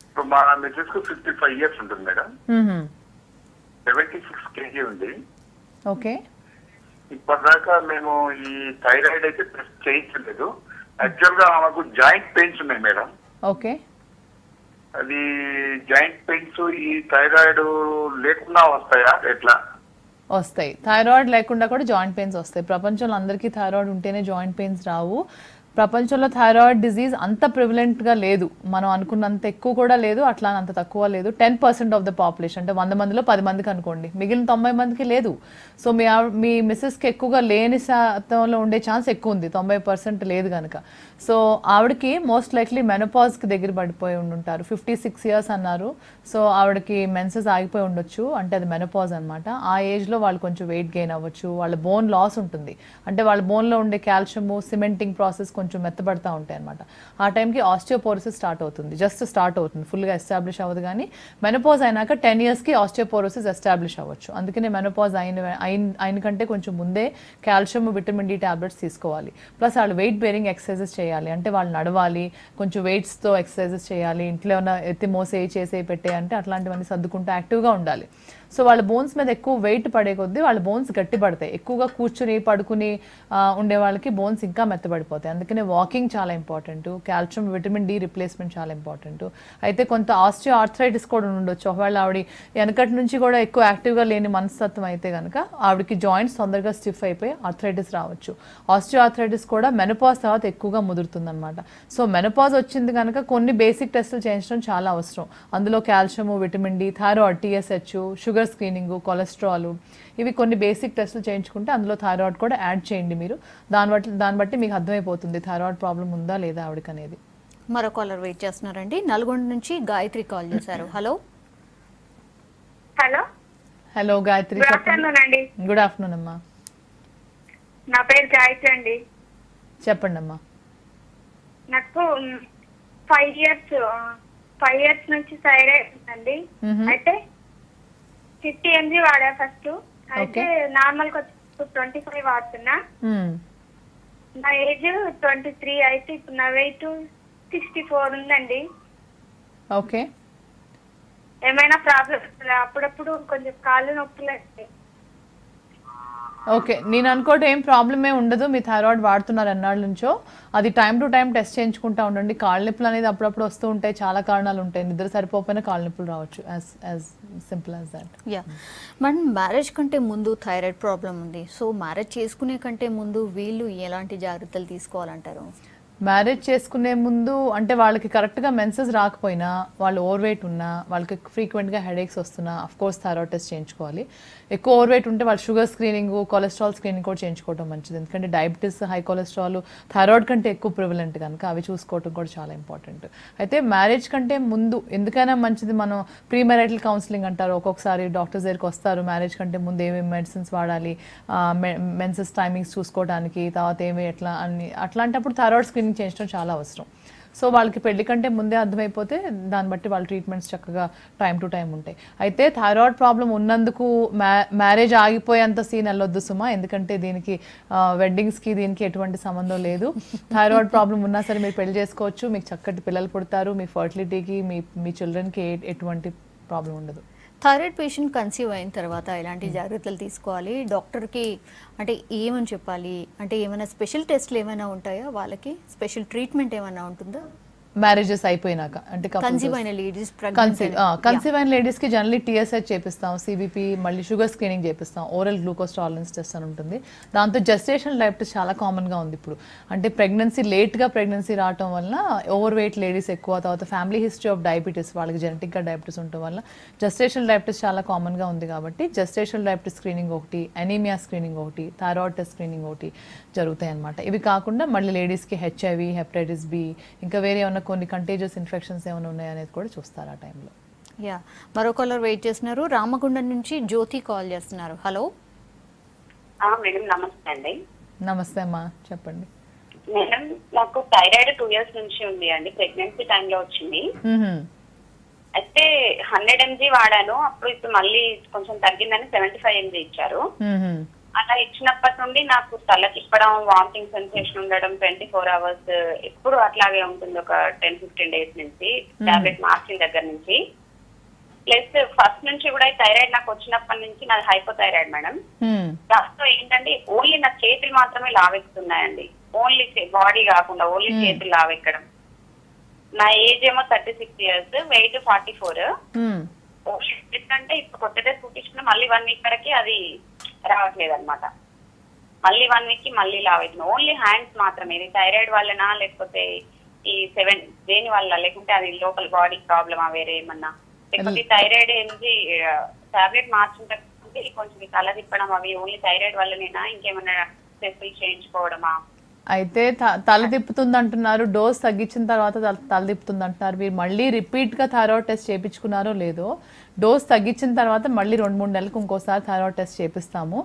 ఇప్పుడు మా మిసెస్ కు 55 years ఉంటుంది మేడం, 76 kg ఉంది. ఓకే, ఇప్పటిదాకా మేము ఈ థైరాయిడ్ అయితే టెస్ట్ చేయించలేదు. యాక్చువల్ గా ఆమెకు జాయింట్ పెయిన్స్ ఉన్నాయి మేడం. ఓకే, అది జాయింట్ పెయిన్స్ ఈ థైరాయిడ్ లేకుండా వస్తాయా ఎట్లా? వస్తాయి. థైరాయిడ్ లేకుండా కూడా జాయింట్ పెయిన్స్ వస్తాయి. ప్రపంచంలో అందరికీ థైరాయిడ్ ఉంటేనే జాయింట్ పెయిన్స్ రావు. ప్రపంచంలో థైరాయిడ్ డిజీజ్ అంత ప్రివిలెంట్గా లేదు, మనం అనుకున్నంత ఎక్కువ కూడా లేదు, అట్లా అంత తక్కువ లేదు. 10% ఆఫ్ ద పాపులేషన్, అంటే 100 మందిలో 10 మందికి అనుకోండి, మిగిలిన 90 మందికి లేదు. సో మీ మిస్సెస్కి ఎక్కువగా లేని శాతంలో ఉండే ఛాన్స్ ఎక్కువ ఉంది, 90% లేదు కనుక. సో ఆవిడకి మోస్ట్ లైక్లీ మెనోపాజ్కి దగ్గర పడిపోయి ఉండుంటారు. 56 years అన్నారు, సో ఆవిడకి మెన్సెస్ ఆగిపోయి ఉండొచ్చు, అంటే అది మెనోపాజ్ అనమాట. ఆ ఏజ్లో వాళ్ళు కొంచెం వెయిట్ గెయిన్ అవ్వచ్చు, వాళ్ళ బోన్ లాస్ ఉంటుంది, అంటే వాళ్ళ బోన్లో ఉండే కాల్షియము సిమెంటింగ్ ప్రాసెస్ కొంచెం మెత్తబడతా ఉంటాయి అనమాట. ఆ టైంకి ఆస్టియోపోరోసిస్ స్టార్ట్ అవుతుంది, జస్ట్ స్టార్ట్ అవుతుంది, ఫుల్గా ఎస్టాబ్లిష్ అవ్వదు. కానీ మెనోపాజ్ అయినాక 10 yearsకి ఆస్టియోపోరోసిస్ ఎస్టాబ్లిష్ అవ్వచ్చు. అందుకనే మెనోపాజ్ అయిన కంటే కొంచెం ముందే కాల్షియం విటమిన్ డి టాబ్లెట్స్ తీసుకోవాలి. ప్లస్ వాళ్ళు వెయిట్ బేరింగ్ ఎక్సర్సైజెస్ చేయాలి, అంటే వాళ్ళు నడవాలి, కొంచెం వెయిట్స్తో ఎక్సర్సైజెస్ చేయాలి, ఇంట్లో ఏమైనా ఎత్తి మోసే చేసే పెట్టే అంటే అట్లాంటివన్నీ సర్దుకుంటూ యాక్టివ్గా ఉండాలి. సో వాళ్ళ బోన్స్ మీద ఎక్కువ వెయిట్ పడే కొద్దీ వాళ్ళ బోన్స్ గట్టి పడతాయి. ఎక్కువగా కూర్చుని పడుకుని ఉండే వాళ్ళకి బోన్స్ ఇంకా మెత్తబడిపోతాయి. అందుకనే వాకింగ్ చాలా important, calcium vitamin D replacement చాలా ఇంపార్టెంట్. అయితే కొంత ఆస్టియో ఆర్థరైటిస్ కూడా ఉండొచ్చు. ఒకవేళ ఆవిడ వెనకటి నుంచి కూడా ఎక్కువ యాక్టివ్గా లేని మనస్తత్వం అయితే కనుక ఆవిడకి జాయింట్స్ తొందరగా స్టిఫ్ అయిపోయి ఆర్థరైటిస్ రావచ్చు. ఆస్టియో ఆర్థరైటిస్ కూడా మెనోపాజ్ తర్వాత ఎక్కువగా ముదురుతుంది అనమాట. సో మెనోపాజ్ వచ్చింది కనుక కొన్ని బేసిక్ టెస్టులు చేయించడం చాలా అవసరం. అందులో calcium vitamin D, thyroid, TSH, sugar screening, cholesterol, ఇవి కొన్ని బేసిక్ టెస్టులు చేయించుకుంటే అందులో థైరాయిడ్ కూడా యాడ్ చేయండి మీరు. దాన్ని బట్టి మీకు అర్థమైపోతుంది థైరాయిడ్ ప్రాబ్లం ఉందా లేదా ఆవిడకి అనేది. మరో కాలర్ వెయిట్ చేస్తున్నారండి. నల్గొండ నుంచి గాయత్రి కాల్ చేశారు. Hello hello hello Gayatri, good afternoon అండి. గుడ్ ఆఫ్టర్నూన్ అమ్మా, నా పేరు గాయత్రి అండి. చెప్పండి అమ్మా. నాకు 5 years నుంచి థైరాయిడ్ ఉందండి. అయితే 50 mg వాడా ఫస్ట్, అయితే నార్మల్ కి 25 వాడుతున్నా. నా ఏజ్ 23, అయితే ఇప్పుడు నా వెయిట్ 64 ఉందండి. ఓకే, ఏమైనా ప్రాబ్లం? అప్పుడప్పుడు కొంచెం కాళ్ళు నొప్పులు. ఓకే, నేను అనుకోవటం ఏం ప్రాబ్లమే ఉండదు. మీ థైరాయిడ్ వాడుతున్నారు ఎన్నాళ్ళ నుంచో, అది టైం టు టైం టెస్ట్ చేయించుకుంటా ఉండండి. కాళ్ళ నొప్పులు అనేది అప్పుడప్పుడు వస్తూ ఉంటాయి, చాలా కారణాలు ఉంటాయి. నిద్ర సరిపోకపోయినా కాళ్ళ నొప్పులు రావచ్చు, as simple as that. Yeah madam, marriage కంటే ముందు థైరాయిడ్ ప్రాబ్లం ఉంది, సో మ్యారేజ్ చేసుకునే కంటే ముందు వీళ్ళు ఎలాంటి జాగ్రత్తలు తీసుకోవాలంటారు? మ్యారేజ్ చేసుకునే ముందు అంటే వాళ్ళకి కరెక్ట్గా మెన్సెస్ రాకపోయినా, వాళ్ళు ఓవర్ వెయిట్ ఉన్నా, వాళ్ళకి ఫ్రీక్వెంట్గా హెడేక్స్ వస్తున్నా అఫ్కోర్స్ థైరాయిడ్ టెస్ట్ చేయించుకోవాలి. ఎక్కువ ఓవర్ వెయిట్ ఉంటే వాళ్ళు షుగర్ స్క్రీనింగ్, కొలెస్ట్రాల్ స్క్రీనింగ్ కూడా చేయించుకోవడం మంచిది, ఎందుకంటే డయాబెటీస్, హై కొలెస్ట్రాల్ థైరాయిడ్ కంటే ఎక్కువ ప్రివలెంట్ కనుక అవి చూసుకోవడం కూడా చాలా ఇంపార్టెంట్. అయితే మ్యారేజ్ కంటే ముందు ఎందుకైనా మంచిది, మనం ప్రీ మ్యారిటల్ కౌన్సిలింగ్ అంటారు, ఒక్కొక్కసారి డాక్టర్స్ దగ్గరికి వస్తారు మ్యారేజ్ కంటే ముందు ఏమేమి మెడిసిన్స్ వాడాలి, మెన్సెస్ టైమింగ్స్ చూసుకోవడానికి, తర్వాత ఏమి ఎట్లా అన్ని, అట్లాంటప్పుడు థైరాయిడ్ స్క్రీనింగ్ చేయించడం చాలా అవసరం. సో వాళ్ళకి పెళ్లి కంటే ముందే అర్థమైపోతే దాన్ని బట్టి వాళ్ళ ట్రీట్మెంట్స్ చక్కగా టైం టు టైం ఉంటాయి. అయితే థైరాయిడ్ ప్రాబ్లం ఉన్నందుకు మ్యారేజ్ ఆగిపోయేంత సీన్ వెళ్ళొద్దు సుమా, ఎందుకంటే దీనికి వెడ్డింగ్స్కి దీనికి ఎటువంటి సంబంధం లేదు. థైరాయిడ్ ప్రాబ్లం ఉన్నా సరే మీరు పెళ్లి చేసుకోవచ్చు, మీకు చక్కటి పిల్లలు పుడతారు, మీ ఫర్టిలిటీకి, మీ చిల్డ్రన్కి ఎటువంటి ప్రాబ్లం ఉండదు. థైరాయిడ్ పేషెంట్ కన్సీవ్ అయిన తర్వాత ఎలాంటి జాగ్రత్తలు తీసుకోవాలి? డాక్టర్కి అంటే ఏమని చెప్పాలి? అంటే ఏమైనా స్పెషల్ టెస్ట్లు ఏమైనా ఉంటాయా? వాళ్ళకి స్పెషల్ ట్రీట్మెంట్ ఏమైనా ఉంటుందా? మ్యారేజెస్ అయిపోయినాక అంటే కన్సీవ్ అయిన లేడీస్ కన్సీవ్ అయిన లేడీస్ కి జనరల్లీ టీఎస్హెచ్ చేపిస్తాం, సిబిపి, మళ్ళీ షుగర్ స్క్రీనింగ్ చేపిస్తాం, ఓరల్ గ్లూకోజ్ టాలరెన్స్ టెస్ట్ అని ఉంటుంది. దాంతో జెస్టేషనల్ డయాబెటీస్ చాలా కామన్ గా ఉంది ఇప్పుడు. అంటే ప్రెగ్నెన్సీ లేట్ గా ప్రెగ్నెన్సీ రావడం వల్ల ఓవర్ వెయిట్ లేడీస్ ఎక్కువ, తర్వాత ఫ్యామిలీ హిస్టరీ ఆఫ్ డయాబెటీస్, వాళ్ళకి జెనెటిక్ గా డయాబెటీస్ ఉండటం వల్ల జెస్టేషనల్ డయాబెటీస్ చాలా కామన్ గా ఉంది. కాబట్టి జెస్టేషనల్ డయాబెటీస్ స్క్రీనింగ్ ఒకటి, అనీమియా స్క్రీనింగ్ ఒకటి, థైరాయిడ్ టెస్ట్ స్క్రీనింగ్ ఒకటి జరుగుతాయి అన్నమాట. ఇవి కాకుండా మళ్ళీ లేడీస్ కి హెచ్ఐవి, హెపటైటిస్ బి, ఇంకా వేరే ఏమన్నా కొన్ని కంటేజియస్ ఇన్ఫెక్షన్స్ ఏమైనా ఉన్నాయనేది కూడా చూస్తారు ఆ టైంలో. యా, మరో కాలర్ వెయిట్ చేస్తున్నారు. రామగుండం నుంచి జ్యోతి కాల్ చేస్తున్నారు. హలో మేడం, నమస్తే అండి. నమస్తే అమ్మా, చెప్పండి. మేడం, నాకు థైరాయిడ్ 2 years నుంచి ఉంది అండి. ప్రెగ్నెన్సీ టైంలో వచ్చింది. అయితే 100 mg వాడాను. అప్పుడు ఇప్పుడు మళ్ళీ కొంచెం తగ్గిందని 75 mg ఇచ్చారు. అలా ఇచ్చినప్పటి నుండి నాకు తల తిప్పడం, వామిటింగ్ సెన్సేషన్ ఉండడం 24 hours ఎప్పుడు అట్లాగే ఉంటుంది. ఒక 10-15 days నుంచి టాబ్లెట్ మార్చిన దగ్గర నుంచి. ప్లస్ ఫస్ట్ నుంచి కూడా థైరాయిడ్ నాకు వచ్చినప్పటి నుంచి నాది హైపోథైరాయిడ్ మేడం. దాంతో ఏంటంటే ఓన్లీ నా చేతులు మాత్రమే లావెక్కుతున్నాయండి. ఓన్లీ బాడీ కాకుండా ఓన్లీ చేతులు లావెక్కడం. నా ఏజ్ ఏమో 36 years, వెయిట్ 44. అంటే ఇప్పుడు కొత్తగా చూపించుకున్న మళ్ళీ 1 week వరకు అది రావట్లేదు అనమాట. మళ్ళీ 1 week కి మళ్ళీ లావెక్కుతుంది. ఓన్లీ హ్యాండ్స్ మాత్రమే. ఇది థైరాయిడ్ వల్లనా లేకపోతే ఈ 7 దేని వల్ల, లేకుంటే అది లోకల్ బాడీ ప్రాబ్లమా వేరే ఏమన్నా, లేకపోతే థైరాయిడ్ ఏంటి టాబ్లెట్ మార్చుంటే కొంచెం తల తిప్పడం అవి ఓన్లీ థైరాయిడ్ వల్లనేనా, ఇంకేమన్నా టెస్టులు చేయించుకోవడమా? అయితే తల తిప్పుతుంది అంటున్నారు, డోస్ తగ్గించిన తర్వాత తల తిప్పుతుంది అంటున్నారు. మీరు మళ్ళీ రిపీట్గా థైరాయిడ్ టెస్ట్ చేయించుకున్నారో లేదో, డోస్ తగ్గించిన తర్వాత మళ్ళీ 2-3 నెలలకు ఇంకోసారి థైరాయిడ్ టెస్ట్ చేపిస్తాము.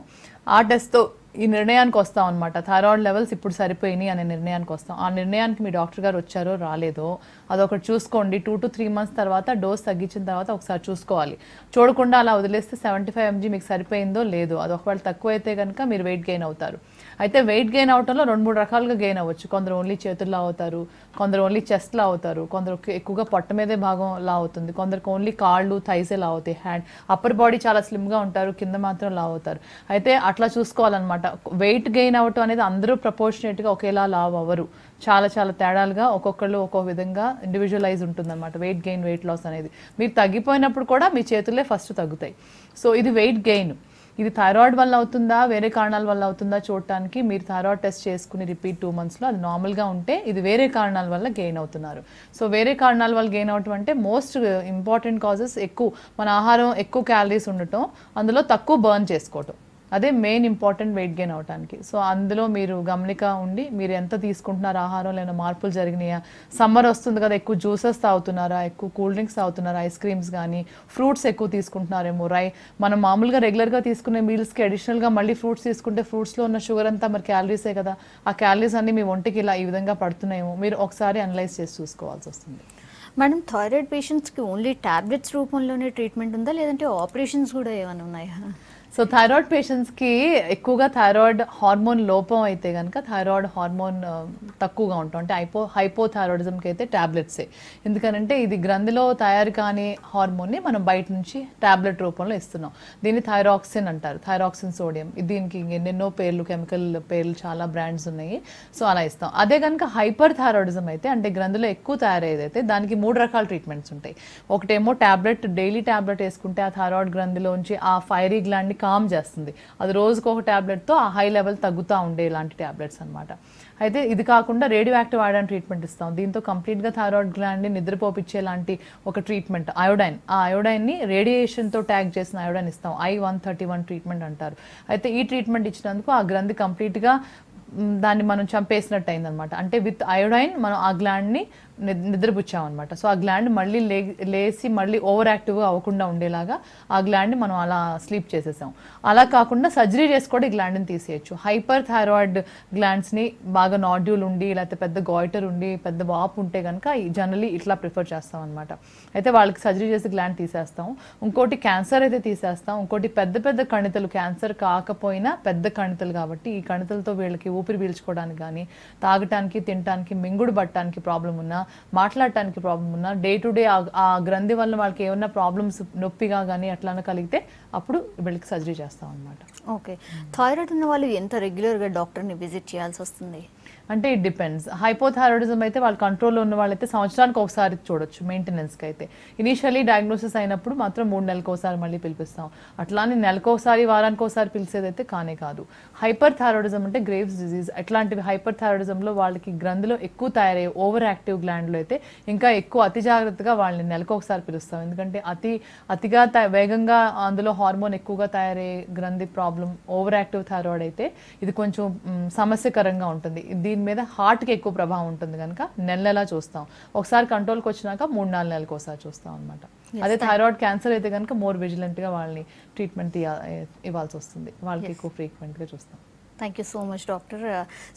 ఆ టెస్ట్తో ఈ నిర్ణయానికి వస్తాం అనమాట. థైరాయిడ్ లెవెల్స్ ఇప్పుడు సరిపోయినాయి అనే నిర్ణయానికి వస్తాం. ఆ నిర్ణయానికి మీ డాక్టర్ గారు వచ్చారో రాలేదో అదొకటి చూసుకోండి. 2 to 3 months తర్వాత డోస్ తగ్గించిన తర్వాత ఒకసారి చూసుకోవాలి. చూడకుండా అలా వదిలేస్తే 75 mg మీకు సరిపోయిందో లేదో, అది ఒకవేళ తక్కువ అయితే కనుక మీరు వెయిట్ గెయిన్ అవుతారు. అయితే వెయిట్ గెయిన్ అవటంలో 2-3 రకాలుగా గెయిన్ అవ్వచ్చు. కొందరు ఓన్లీ చేతుల్లో అవుతారు, కొందరు ఓన్లీ చెస్ట్లో అవుతారు, కొందరు ఎక్కువగా పొట్ట మీదే భాగం లా అవుతుంది, కొందరికి ఓన్లీ కాళ్ళు, థైసే లా అవుతాయి, హ్యాండ్ అప్పర్ బాడీ చాలా స్లిమ్గా ఉంటారు, కింద మాత్రం లా అవుతారు. అయితే అట్లా చూసుకోవాలన్నమాట. వెయిట్ గెయిన్ అవ్వటం అనేది అందరూ ప్రపోర్షనేట్గా ఒకేలా లావ్ అవ్వరు. చాలా చాలా తేడాలుగా ఒక్కొక్కళ్ళు ఒక్కొక్క విధంగా ఇండివిజువలైజ్ ఉంటుందన్నమాట వెయిట్ గెయిన్, వెయిట్ లాస్ అనేది. మీరు తగ్గిపోయినప్పుడు కూడా మీ చేతులే ఫస్ట్ తగ్గుతాయి. సో ఇది వెయిట్ గెయిన్. ఇది థైరాయిడ్ వల్ల అవుతుందా వేరే కారణాల వల్ల అవుతుందా చూడటానికి మీరు థైరాయిడ్ టెస్ట్ చేసుకుని రిపీట్ 2 monthsలో అది నార్మల్గా ఉంటే ఇది వేరే కారణాల వల్ల గెయిన్ అవుతున్నారు. సో వేరే కారణాల వల్ల గెయిన్ అవటం అంటే మోస్ట్ ఇంపార్టెంట్ కాజెస్ ఎక్కువ మన ఆహారం, ఎక్కువ క్యాలరీస్ ఉండటం, అందులో తక్కువ బర్న్ చేసుకోవటం, అదే మెయిన్ ఇంపార్టెంట్ వెయిట్ గెయిన్ అవడానికి. సో అందులో మీరు గమనిక ఉండి మీరు ఎంత తీసుకుంటున్నారు, ఆహారంలో ఏమైనా మార్పులు జరిగినాయా, సమ్మర్ వస్తుంది కదా ఎక్కువ జ్యూసెస్ తాగుతున్నారా, ఎక్కువ కూల్ డ్రింక్స్ తాగుతున్నారా, ఐస్ క్రీమ్స్ కానీ ఫ్రూట్స్ ఎక్కువ తీసుకుంటున్నారేమో, మనం మామూలుగా రెగ్యులర్గా తీసుకునే మీల్స్కి అడిషనల్గా మళ్ళీ ఫ్రూట్స్ తీసుకుంటే ఫ్రూట్స్లో ఉన్న షుగర్ అంతా మరి క్యాలరీసే కదా, ఆ క్యాలరీస్ అన్ని మీ ఒంటికి ఇలా ఈ విధంగా పడుతున్నాయేమో మీరు ఒకసారి అనలైజ్ చేసి చూసుకోవాల్సి వస్తుంది. మేడం, థైరాయిడ్ పేషెంట్స్కి ఓన్లీ టాబ్లెట్స్ రూపంలోనే ట్రీట్మెంట్ ఉందా, లేదంటే ఆపరేషన్స్ కూడా ఏమైనా ఉన్నాయా? సో థైరాయిడ్ పేషెంట్స్కి ఎక్కువగా థైరాయిడ్ హార్మోన్ లోపం అయితే కనుక థైరాయిడ్ హార్మోన్ తక్కువగా ఉంటాం, అంటే హైపోథైరాయిడిజంకి అయితే ట్యాబ్లెట్సే. ఎందుకనంటే ఇది గ్రంథిలో తయారు కాని హార్మోన్ని మనం బయట నుంచి ట్యాబ్లెట్ రూపంలో ఇస్తున్నాం. దీన్ని థైరాక్సిన్ అంటారు, థైరాక్సిన్ సోడియం. దీనికి ఎన్నెన్నో పేర్లు, కెమికల్ పేర్లు చాలా బ్రాండ్స్ ఉన్నాయి. సో అలా ఇస్తాం. అదే కనుక హైపర్ థైరాయిడిజం అయితే, అంటే గ్రంథిలో ఎక్కువ తయారయ్యేదైతే దానికి 3 రకాల ట్రీట్మెంట్స్ ఉంటాయి. ఒకటేమో ట్యాబ్లెట్, డైలీ ట్యాబ్లెట్ వేసుకుంటే ఆ థైరాయిడ్ గ్రంథిలోంచి ఆ ఫైరీ గ్లాండ్ని కామ్ చేస్తుంది. అది రోజుకు ఒక ట్యాబ్లెట్తో ఆ హై లెవెల్ తగ్గుతూ ఉండే ఇలాంటి ట్యాబ్లెట్స్ అనమాట. అయితే ఇది కాకుండా రేడియో యాక్టివ్ అయోడైన్ ట్రీట్మెంట్ ఇస్తాం. దీంతో కంప్లీట్గా థైరాయిడ్ గ్లాండ్ని నిద్రపోపించేలాంటి ఒక ట్రీట్మెంట్ అయోడైన్. ఆ అయోడైన్ని రేడియేషన్తో ట్యాగ్ చేసిన అయోడైన్ ఇస్తాం. I-131 ట్రీట్మెంట్ అంటారు. అయితే ఈ ట్రీట్మెంట్ ఇచ్చినందుకు ఆ గ్రంథి కంప్లీట్గా దాన్ని మనం చంపేసినట్టు అయిందనమాట. అంటే విత్ అయోడైన్ మనం ఆ గ్లాండ్ని నిద్రపుచ్చామన్నమాట. సో ఆ గ్లాండ్ మళ్ళీ లేసి మళ్ళీ ఓవర్ యాక్టివ్గా అవ్వకుండా ఉండేలాగా ఆ గ్లాండ్ని మనం అలా స్లీప్ చేసేసాం. అలా కాకుండా సర్జరీ చేసి కూడా ఈ గ్లాండ్ని తీసేయచ్చు. హైపర్ థైరాయిడ్ గ్లాండ్స్ని బాగా నాడ్యూల్ ఉండి, లేకపోతే పెద్ద గాయిటర్ ఉండి, పెద్ద వాపు ఉంటే కనుక జనరలీ ఇట్లా ప్రిఫర్ చేస్తాం అనమాట. అయితే వాళ్ళకి సర్జరీ చేసి గ్లాండ్ తీసేస్తాం. ఇంకోటి క్యాన్సర్ అయితే తీసేస్తాం. ఇంకోటి పెద్ద పెద్ద కణితలు, క్యాన్సర్ కాకపోయినా పెద్ద కణితలు కాబట్టి ఈ కణితలతో వీళ్ళకి ఊపిరి పీల్చుకోవడానికి కానీ, తాగటానికి, తినటానికి, మింగుడు పట్టడానికి ప్రాబ్లం ఉన్నా, మాట్లాడటానికి ప్రాబ్లం ఉన్నా, డే టు డే ఆ గ్రంథి వల్ల వాళ్ళకి ఏమన్నా ప్రాబ్లమ్స్ నొప్పిగా కానీ అట్లా కలిగితే అప్పుడు వీళ్ళకి సర్జరీ చేస్తాం అనమాట. ఓకే, థైరాయిడ్ ఉన్న వాళ్ళు ఎంత రెగ్యులర్గా డాక్టర్ని విజిట్ చేయాల్సి వస్తుంది? అంటే ఇట్ డిపెండ్స్. హైపోథైరాయిడిజం అయితే వాళ్ళ కంట్రోల్లో ఉన్న వాళ్ళైతే సంవత్సరానికి ఒకసారి చూడొచ్చు మెయింటెనెన్స్కి అయితే. ఇనీషియలీ డయాగ్నోసిస్ అయినప్పుడు మాత్రం 3 నెలలకు ఒకసారి మళ్ళీ పిలిపిస్తాం. అట్లానే నెలకోసారి వారానికి ఒకసారి పిలిచేదైతే కానే కాదు. హైపర్ థైరాయిడిజం అంటే గ్రేవ్స్ డిజీజ్. అట్లాంటివి హైపర్ థైరాయిడిజంలో వాళ్ళకి గ్రంథిలో ఎక్కువ తయారయ్యే ఓవర్ యాక్టివ్ గ్లాండ్లో అయితే ఇంకా ఎక్కువ అతి జాగ్రత్తగా వాళ్ళని నెలకు ఒకసారి పిలుస్తాం. ఎందుకంటే అతిగా వేగంగా అందులో హార్మోన్ ఎక్కువగా తయారయ్యే గ్రంథి ప్రాబ్లం ఓవర్ యాక్టివ్ థైరాయిడ్ అయితే ఇది కొంచెం సమస్యకరంగా ఉంటుంది. దీని మీద హార్ట్కి ఎక్కువ ప్రభావం ఉంటుంది కనుక నెలలా చూస్తాం. ఒకసారి కంట్రోల్కి వచ్చినాక 3-4 నెలలకు ఒకసారి చూస్తాం అనమాట. అదే థైరాయిడ్ క్యాన్సర్ అయితే కనుక మోర్ విజిలెంట్గా వాళ్ళని ట్రీట్మెంట్ ఇవ్వాల్సి వస్తుంది. వాళ్ళకి ఎక్కువ ఫ్రీక్వెంట్గా చూస్తాం. Thank you so much doctor.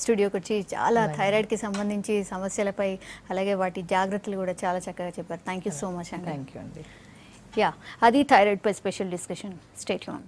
స్టూడియోకి వచ్చి చాలా థైరాయిడ్కి సంబంధించి సమస్యలపై అలాగే వాటి జాగ్రత్తలు కూడా చాలా చక్కగా చెప్పారు. థ్యాంక్ యూ సో మచ్ అండి. థ్యాంక్ యూ అండి. యా, అది థైరాయిడ్పై స్పెషల్ డిస్కషన్. Stay tune.